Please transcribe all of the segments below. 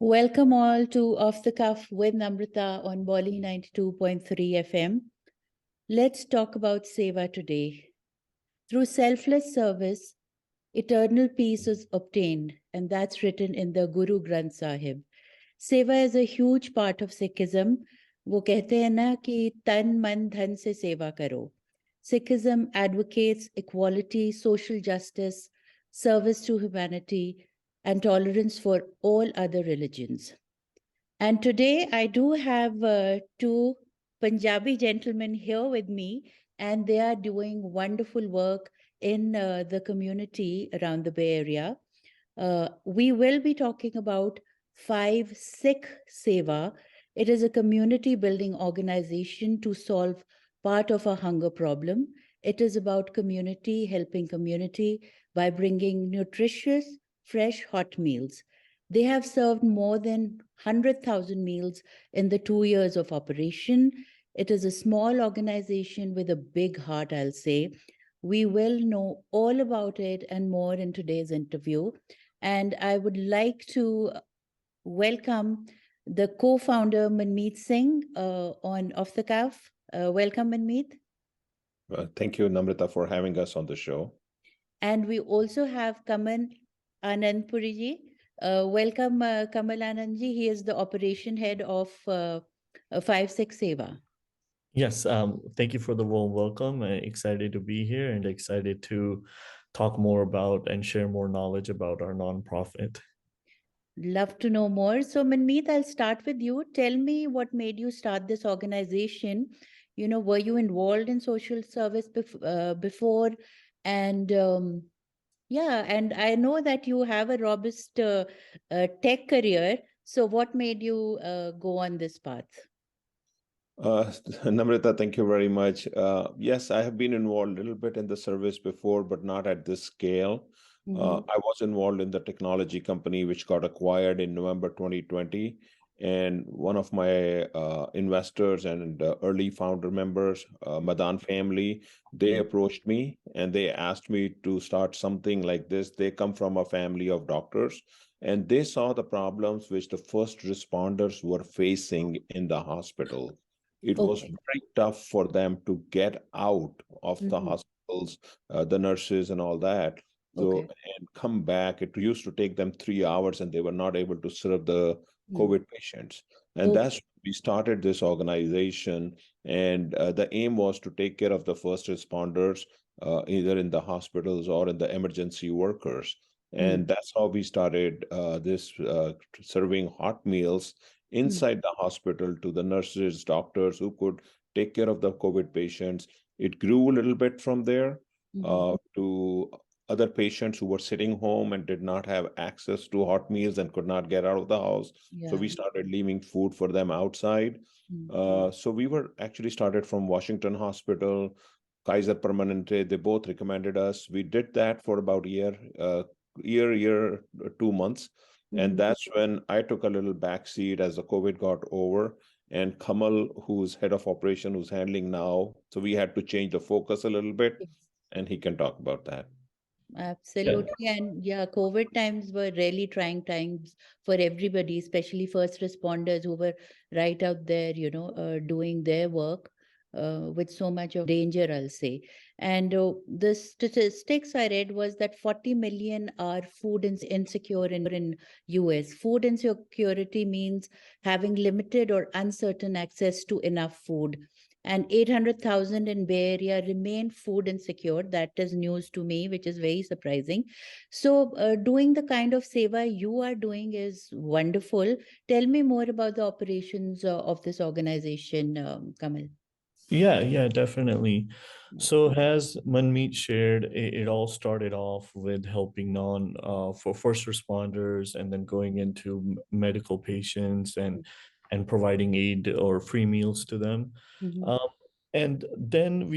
Welcome all to Off the Cuff with Namrita on Bolly 92.3 FM. Let's talk about Seva today. Through selfless service, eternal peace is obtained, and that's written in the Guru Granth Sahib. Seva is a huge part of Sikhism. वो कहते हैं ना कि तन मन धन से सेवा करो. Sikhism advocates equality, social justice, service to humanity, and tolerance for all other religions. And today I do have two Punjabi gentlemen here with me, and they are doing wonderful work in the community around the Bay Area. We will be talking about 5Sikhseva. It is a community building organization to solve part of our hunger problem. It is about community helping community by bringing nutritious, fresh, hot meals. They have served more than 100,000 meals in the 2 years of operation. It is a small organization with a big heart, I'll say. We will know all about it and more in today's interview. And I would like to welcome the co-founder, Manmeet Singh, on Off the Cuff. Welcome, Manmeet. Thank you, Namrita, for having us on the show. And we also have Kamal Anandpuri ji. Welcome, Kamal Anandji. He is the operation head of 5Sikhseva. Yes, thank you for the warm welcome. Excited to be here and excited to talk more about and share more knowledge about our nonprofit. Love to know more. So, Manmeet, I'll start with you. Tell me what made you start this organization. You know, were you involved in social service before? And yeah, and I know that you have a robust tech career. So what made you go on this path? Namrita, thank you very much. Yes, I have been involved a little bit in the service before, but not at this scale. I was involved in the technology company, which got acquired in November 2020. And one of my investors and early founder members, Madan family, they approached me and they asked me to start something like this. They come from a family of doctors and they saw the problems which the first responders were facing in the hospital. It was very tough for them to get out of the hospitals, the nurses and all that. So, and come back. It used to take them 3 hours and they were not able to serve the COVID patients. And that's when we started this organization. And the aim was to take care of the first responders, either in the hospitals or in the emergency workers. And that's how we started this serving hot meals inside the hospital to the nurses, doctors who could take care of the COVID patients. It grew a little bit from there to other patients who were sitting home and did not have access to hot meals and could not get out of the house. So we started leaving food for them outside. So we were actually started from Washington Hospital, Kaiser Permanente. They both recommended us. We did that for about a year, 2 months. And that's when I took a little backseat as the COVID got over. And Kamal, who's head of operation, who's handling now. So we had to change the focus a little bit. And he can talk about that. Absolutely. Yeah. And yeah, COVID times were really trying times for everybody, especially first responders who were right out there, you know, doing their work with so much of danger, I'll say. And the statistics I read was that 40 million are food insecure in US. Food insecurity means having limited or uncertain access to enough food. And 800,000 in Bay Area remain food insecure. That is news to me, which is very surprising. So doing the kind of seva you are doing is wonderful. Tell me more about the operations of this organization, Kamal. Yeah, definitely. So as Manmeet shared, it all started off with helping for first responders and then going into medical patients and providing aid or free meals to them. And then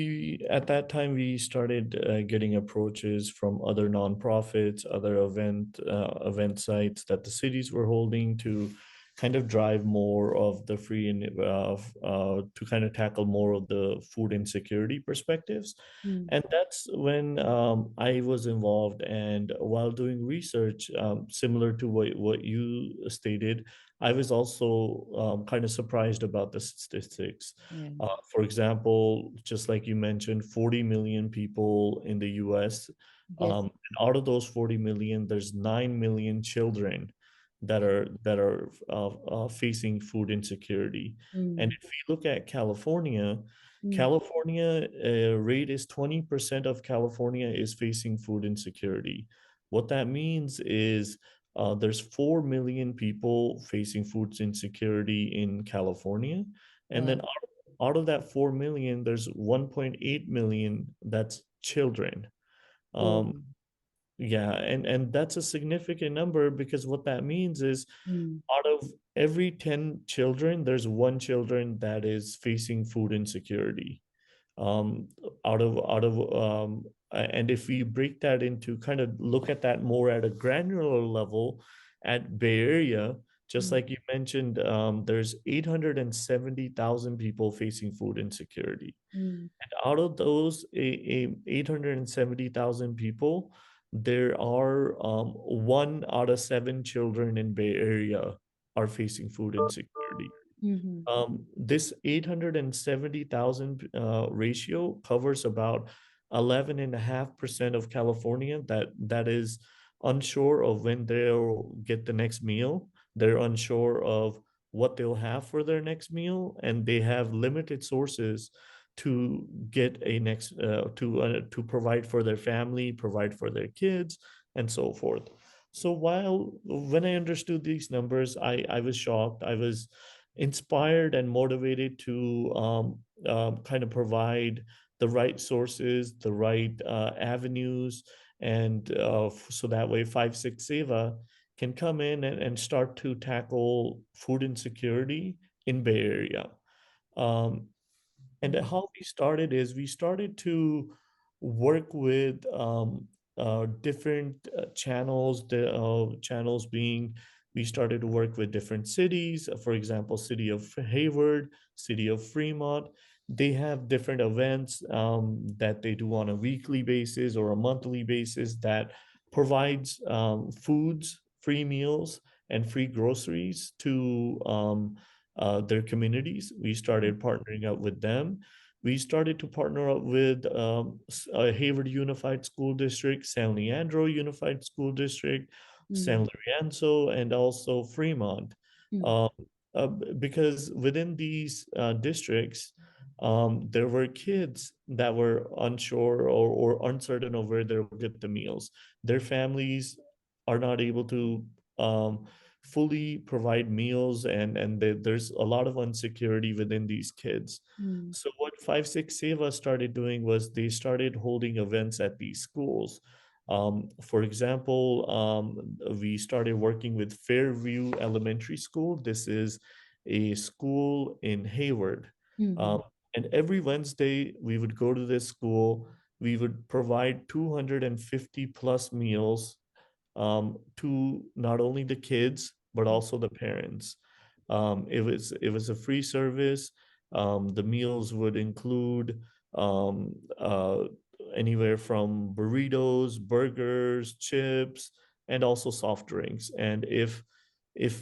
at that time, we started getting approaches from other nonprofits, other event sites that the cities were holding to kind of drive more of the free and to kind of tackle more of the food insecurity perspectives. And that's when I was involved. And while doing research, similar to what you stated, I was also kind of surprised about the statistics. Yeah. For example, just like you mentioned, 40 million people in the US. Yes. And out of those 40 million, there's 9 million children that are facing food insecurity. And if we look at California, California rate is 20% of California is facing food insecurity. What that means is there's 4 million people facing food insecurity in California. And then out of that 4 million, there's 1.8 million that's children. Yeah, and that's a significant number, because what that means is out of every 10 children, there's one children that is facing food insecurity. Um, and if we break that into kind of look at that more at a granular level at Bay Area, just like you mentioned, there's 870,000 people facing food insecurity. And out of those 870,000 people, there are 1 out of 7 children in Bay Area are facing food insecurity. This 870,000 ratio covers about 11.5% of California that is unsure of when they'll get the next meal. They're unsure of what they'll have for their next meal, and they have limited sources to get a next to provide for their family, provide for their kids, and so forth. So when I understood these numbers, I was shocked. I was inspired and motivated to kind of provide the right sources, the right avenues, and so that way 5Sikhseva can come in and start to tackle food insecurity in Bay Area. And how we started is we started to work with different channels, the channels being we started to work with different cities, for example, city of Hayward, city of Fremont. They have different events that they do on a weekly basis or a monthly basis that provides foods, free meals, and free groceries to their communities. We started partnering up with them. We started to partner up with Hayward Unified School District, San Leandro Unified School District, San Lorenzo, and also Fremont. Uh, because within these districts, there were kids that were unsure or uncertain of where they'll get the meals. Their families are not able to fully provide meals, and there's a lot of insecurity within these kids. So what 5Sikhseva started doing was they started holding events at these schools. For example, we started working with Fairview Elementary School. This is a school in Hayward. And every Wednesday, we would go to this school. We would provide 250 plus meals to not only the kids, but also the parents. It was a free service. The meals would include anywhere from burritos, burgers, chips, and also soft drinks. And if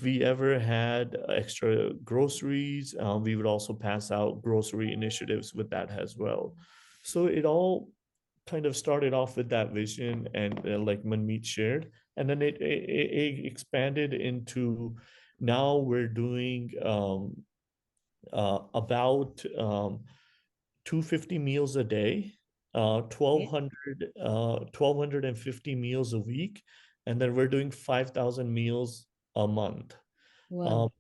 we ever had extra groceries, we would also pass out grocery initiatives with that as well. So it all kind of started off with that vision, and like Manmeet shared, and then it expanded into now we're doing about 250 meals a day, 1,250 meals a week, and then we're doing 5,000 meals a month. Wow.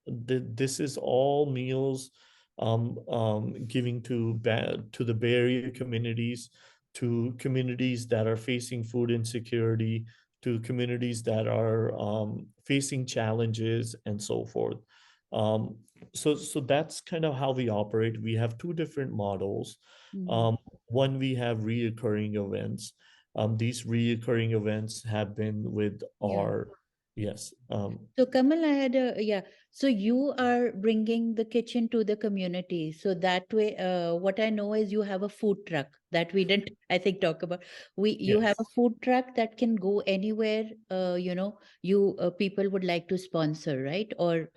This is all meals giving to the Bay Area communities, to communities that are facing food insecurity, to communities that are facing challenges, and so forth. So that's kind of how we operate. We have two different models. One, we have reoccurring events. These reoccurring events have been with Yeah. our Yes. So Kamal, I had so you are bringing the kitchen to the community. So that way, what I know is you have a food truck that we didn't, I think, talk about. You have a Yes. food truck that can go anywhere, you people would like to sponsor, right? Or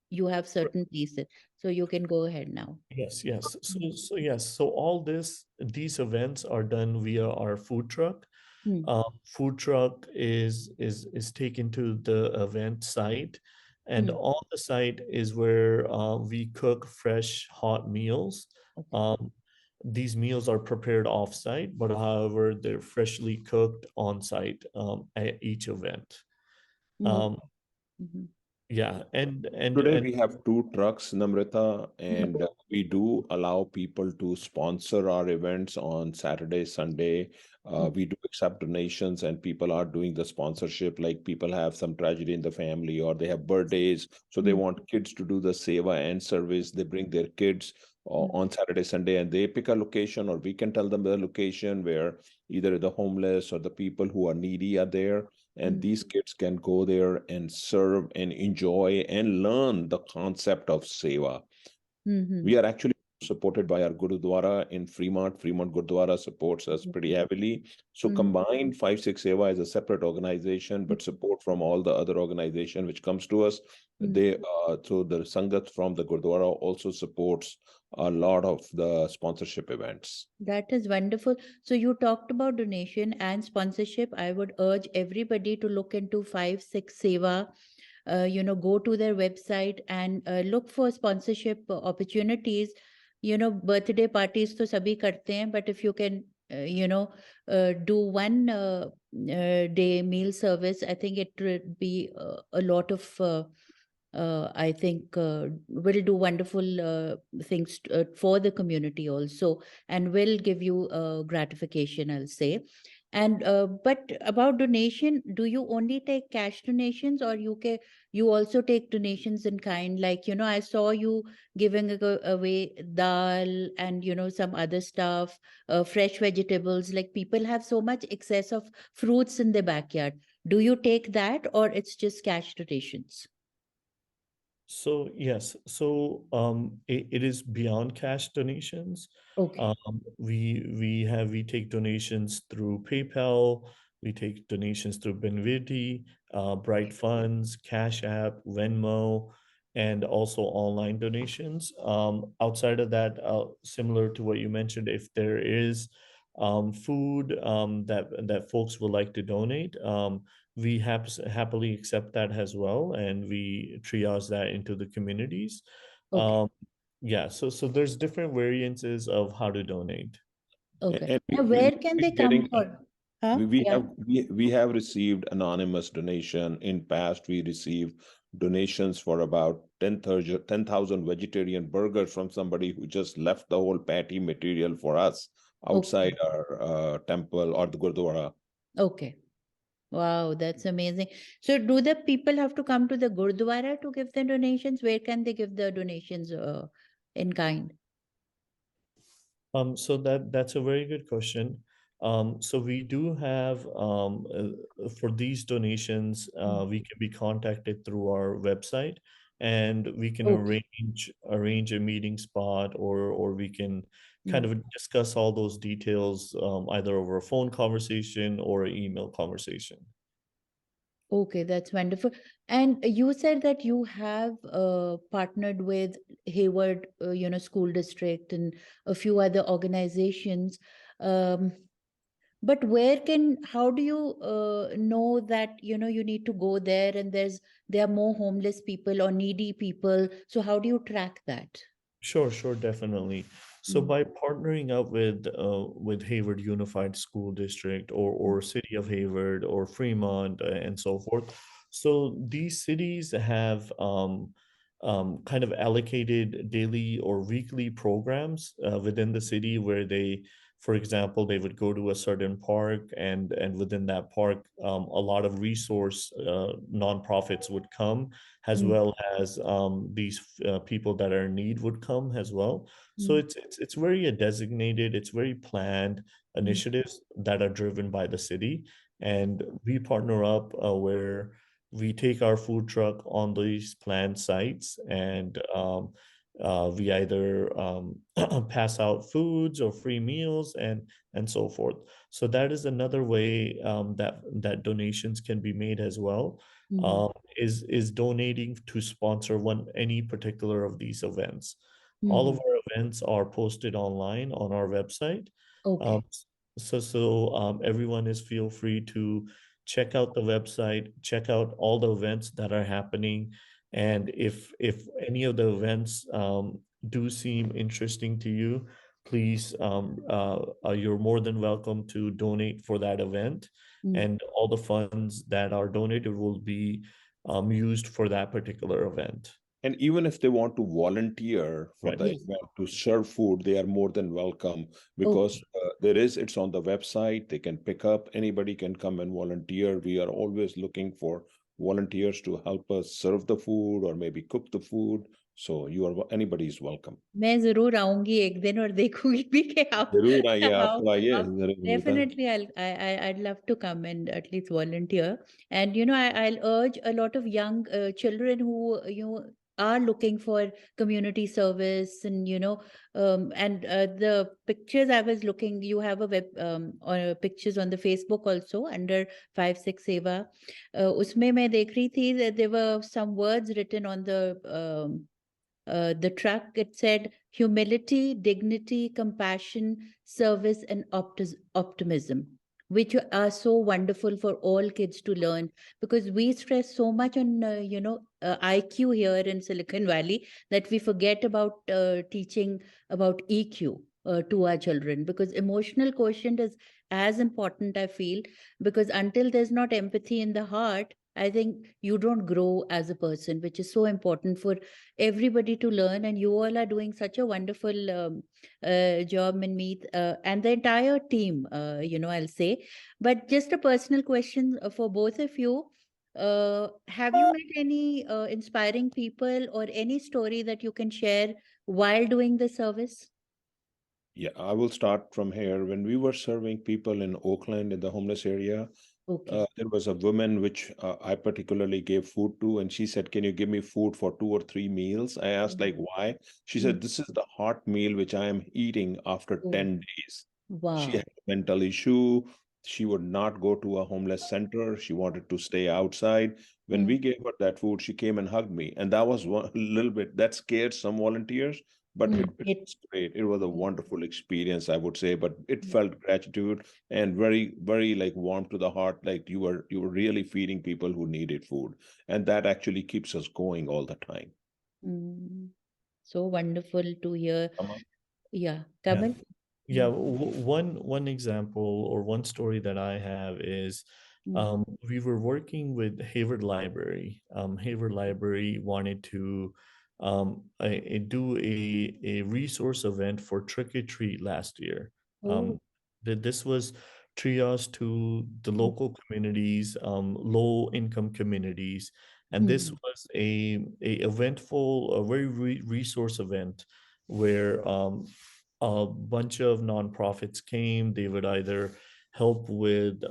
you have certain pieces. So you can go ahead now. Yes, yes. Mm. So all these events are done via our food truck. Mm. Food truck is taken to the event site, and Mm. on the site is where we cook fresh, hot meals. Okay. Um, these meals are prepared off-site, but however, they're freshly cooked on-site at each event. No. Um, Mhm. yeah, Today and we have two trucks, Namrita, Mhm. and we do allow people to sponsor our events on Saturday, Sunday. Mm. We do accept donations, and people are doing the sponsorship. Like people have some tragedy in the family, or they have birthdays, so they Mm. want kids to do the seva and service. They bring their kids Mm. on Saturday, Sunday, and they pick a location, or we can tell them the location where either the homeless or the people who are needy are there, and Mm. these kids can go there and serve and enjoy and learn the concept of seva. Mhm. We are actually supported by our Gurudwara in Fremont. Fremont Gurudwara supports us pretty heavily. So Mhm. combined, 5 6 Seva is a separate organization, but support from all the other organization which comes to us. Mm. They so the Sangat from the Gurudwara also supports a lot of the sponsorship events. That is wonderful. So you talked about donation and sponsorship. I would urge everybody to look into 5 6 Seva. Go to their website and look for sponsorship opportunities. Birthday parties to sabhi karte hain, but if you can, do one day meal service, I think it would be a lot of I think will do wonderful things for the community also, and will give you gratification, I'll say. And but about donation, do you only take cash donations, or you also take donations in kind? Like, I saw you giving away dal and some other stuff, fresh vegetables. Like, people have so much excess of fruits in their backyard. Do you take that, or it's just cash donations? So yes, it is beyond cash donations. Okay. We take donations through PayPal, we take donations through Benvity, Bright Funds, Cash App, Venmo, and also online donations. Outside of that, similar to what you mentioned, if there is food that folks would like to donate, we happily accept that as well, and we triage that into the communities. Okay. Um, yeah, so there's different variances of how to donate. Okay. And Now, we where can they keep come getting for? Huh? we Yeah. have we have received anonymous donation in past. We received donations for about 10,000 vegetarian burgers from somebody who just left the whole patty material for us Okay. outside our temple or the gurdwara. Okay. Wow, that's amazing. So, do the people have to come to the Gurdwara to give the donations? Where can they give the donations in kind? So that's a very good question. So we do have for these donations, Mm. we can be contacted through our website, and we can Okay. arrange a meeting spot, or we can kind Mm. of discuss all those details either over a phone conversation or an email conversation. Okay, that's wonderful. And you said that you have partnered with Hayward, school district and a few other organizations. Um, but how do you know that, you need to go there and there are more homeless people or needy people? So how do you track that? Sure, definitely. So Mm. by partnering up with Hayward Unified School District, or City of Hayward, or Fremont, and so forth, so these cities have kind of allocated daily or weekly programs within the city, where they, for example, they would go to a certain park, and within that park, a lot of resource nonprofits would come, as Mm. well as these people that are in need would come as well. So Mm. it's very designated, it's very planned Mm. initiatives that are driven by the city, and we partner up where we take our food truck on these planned sites, and we either pass out foods or free meals and so forth. So that is another way that donations can be made as well. Mhm. Is donating to sponsor any particular of these events. All of Mhm. our events are posted online on our website. Um, Okay. everyone is feel free to check out the website, check out all the events that are happening, and if any of the events do seem interesting to you, please you're more than welcome to donate for that event, Mm. and all the funds that are donated will be used for that particular event. And even if they want to volunteer for Right. the Yes. event to serve food, they are more than welcome because Okay. it's on the website. They can pick up, anybody can come and volunteer. We are always looking for volunteers to help us serve the food or maybe cook the food. So anybody is welcome. मैं ज़रूर आऊँगी एक दिन और देखूँगी भी कि आप जरूर आइए, आप how तो आइए आप namrita. definitely I'd love to come and at least volunteer. And I'll urge a lot of young children who are looking for community service, and the pictures I was looking, you have a web or pictures on the Facebook also under 5/6 Seva. उसमें मैं देख रही थी that there were some words written on the truck. It said humility, dignity, compassion, service, and optimism, which are so wonderful for all kids to learn, because we stress so much on IQ here in Silicon Valley that we forget about teaching about EQ to our children, because emotional quotient is as important, I feel, because until there's not empathy in the heart, I think you don't grow as a person, which is so important for everybody to learn. And you all are doing such a wonderful job, Manmeet, and the entire team, I'll say. But just a personal question for both of you. Have you met any inspiring people or any story that you can share while doing the service? Yeah, I will start from here. When we were serving people in Oakland in the homeless area, Okay. there was a woman which I particularly gave food to, and she said, "Can you give me food for 2 or 3 meals?" I asked, like, Mm. why? She Mm. said, "This is the hot meal which I am eating after Oh, 10 days." She wow. had a mental issue. She would not go to a homeless center. She wanted to stay outside. When Mm. we gave her that food, she came and hugged me. And that was one little bit that scared some volunteers, but Mm. it was great. It was a Mm. wonderful experience, I would say. But it Mm. felt gratitude and very, very like warm to the heart. Like you were really feeding people who needed food. And that actually keeps us going all the time. Mm. So wonderful to hear. Kamal? Yeah, Yeah. Kamal. Yeah, Mm. one example or one story that I have is Mm. we were working with Hayward Library. Hayward Library wanted to do a resource event for Trick or Treat last year. Oh. This was triage to the Mm. local communities, low income communities, and this Mm. was a eventful, a very resource event where a bunch of nonprofits came. They would either help with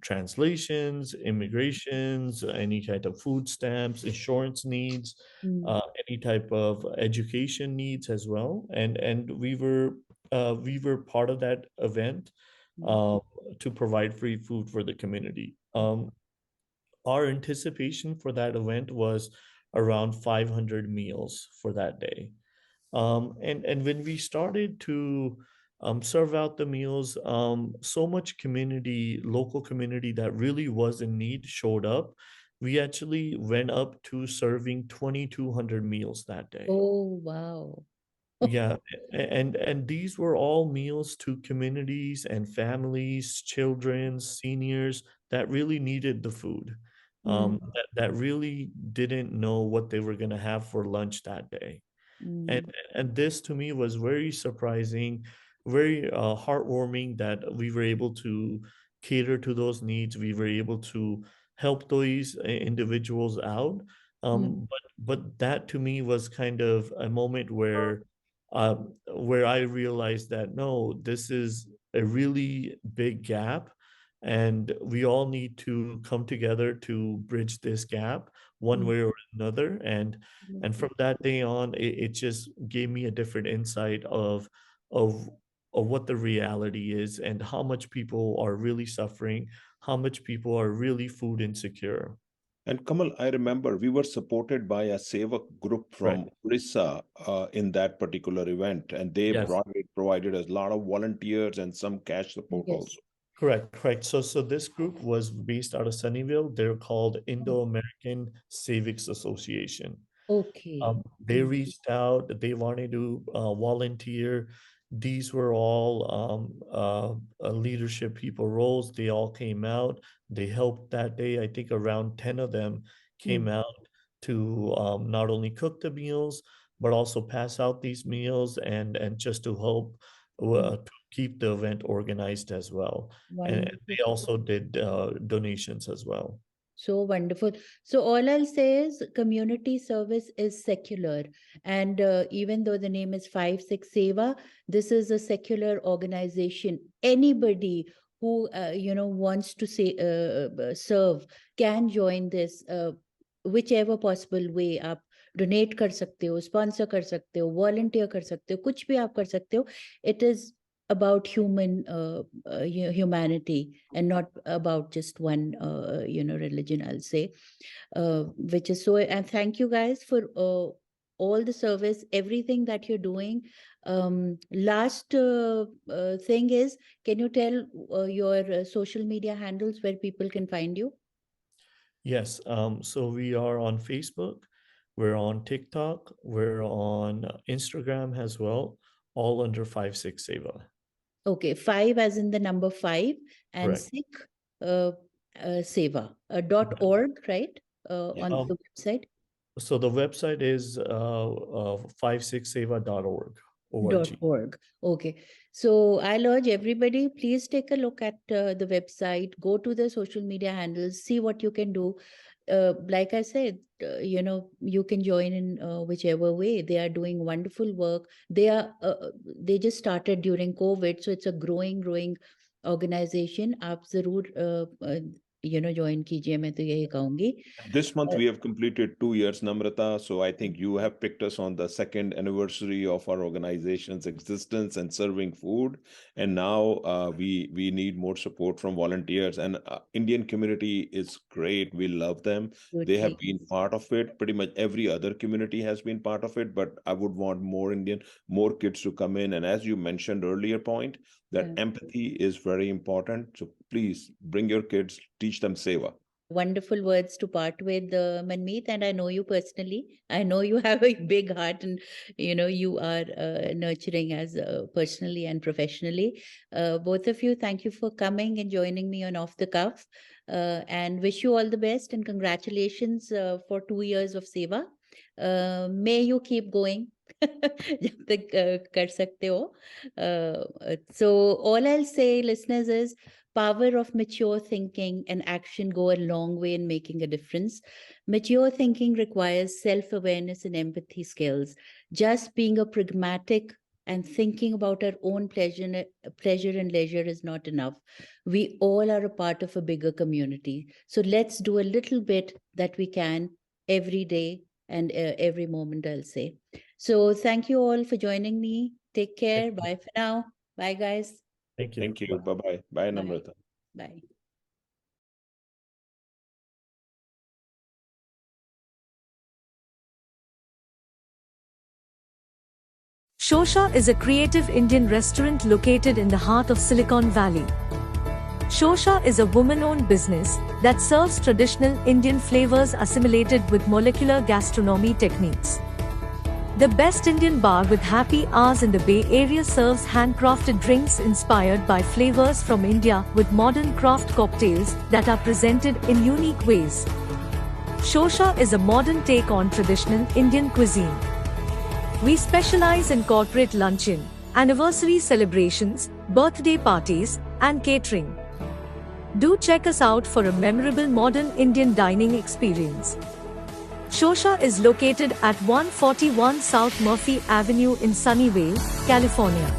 translations, immigrations, any kind of food stamps, insurance needs, Mm. any type of education needs as well. And we were part of that event Mm. um, to provide free food for the community. Our anticipation for that event was around 500 meals for that day. And when we started to serve out the meals, so much community, local community that really was in need showed up. We actually went up to serving 2,200 meals that day. Oh, wow. Yeah, and these were all meals to communities and families, children, seniors that really needed the food. Mm. That really didn't know what they were going to have for lunch that day. And Mm. and this to me was very surprising, very heartwarming that we were able to cater to those needs. We were able to help those individuals out. Mm. But that to me was kind of a moment where I realized that no, this is a really big gap and we all need to come together to bridge this gap one way or another. And from that day on, it just gave me a different insight of what the reality is and how much people are really suffering, how much people are really food insecure. And Kamal, I remember we were supported by a Seva group Right. from Orissa in that particular event, and they Yes. provided us a lot of volunteers and some cash support Yes. also. Correct. So this group was based out of Sunnyvale. They're called Indo-American Civics Association. Okay. They reached out, they wanted to volunteer. These were all leadership people roles. They all came out. They helped that day. I think around 10 of them came out to not only cook the meals, but also pass out these meals and just to help to keep the event organized as well. And they Wonderful. also did donations as well. So wonderful. So all I'll say is community service is secular. And even though the name is 5-6 Seva, this is a secular organization. Anybody who, wants to serve can join this, whichever possible way. आप donate कर सकते हो, sponsor कर सकते हो, volunteer कर सकते हो, कुछ भी आप कर सकते हो. It is about humanity and not about just one religion, I'll say, which is so. And thank you guys for all the service, everything that you're doing. Last thing is, can you tell your social media handles where people can find you? Yes. So we are on Facebook, we're on TikTok, we're on Instagram as well, all under 5-6Seva. Okay, 5 as in the number 5 and Correct. Sikh Seva .org, right? On the website. So the website is 5sikhseva.org. .org. Okay. So I'll urge everybody, please take a look at the website, go to the social media handles, see what you can do. Like I said, you can join in whichever way. They are doing wonderful work. They just started during COVID, so it's a growing organization. आप जरूर join कीजिए, मैं तो यही कहूँगी. This month we have completed 2 years, Namrita. So I think you have picked us on the second anniversary of our organization's existence and serving food. And now we need more support from volunteers. And Indian community is great. We love them. They have been part of it. Pretty much every other community has been part of it. But I would want more kids to come in. And as you mentioned earlier point, that empathy is very important. So please bring your kids, teach them Seva. Wonderful words to part with, Manmeet, and I know you personally. I know you have a big heart, and you are nurturing as personally and professionally. Both of you, thank you for coming and joining me on Off the Cuff, and wish you all the best and congratulations for 2 years of Seva. May you keep going. जब तक कर सकते हो. So all I'll say, listeners, is power of mature thinking and action go a long way in making a difference. Mature thinking requires self-awareness and empathy skills. Just being a pragmatic and thinking about our own pleasure and leisure is not enough. We all are a part of a bigger community. So let's do a little bit that we can every day and every moment, I'll say. So thank you all for joining me. Take care. Bye for now. Bye, guys. Thank you. Thank you. Bye-bye. Bye, Namrita. Bye. Shosha is a creative Indian restaurant located in the heart of Silicon Valley. Shosha is a woman-owned business that serves traditional Indian flavors assimilated with molecular gastronomy techniques. The best Indian bar with happy hours in the Bay Area serves handcrafted drinks inspired by flavors from India with modern craft cocktails that are presented in unique ways. Shosha is a modern take on traditional Indian cuisine. We specialize in corporate luncheon, anniversary celebrations, birthday parties, and catering. Do check us out for a memorable modern Indian dining experience. Shosha is located at 141 South Murphy Avenue in Sunnyvale, California.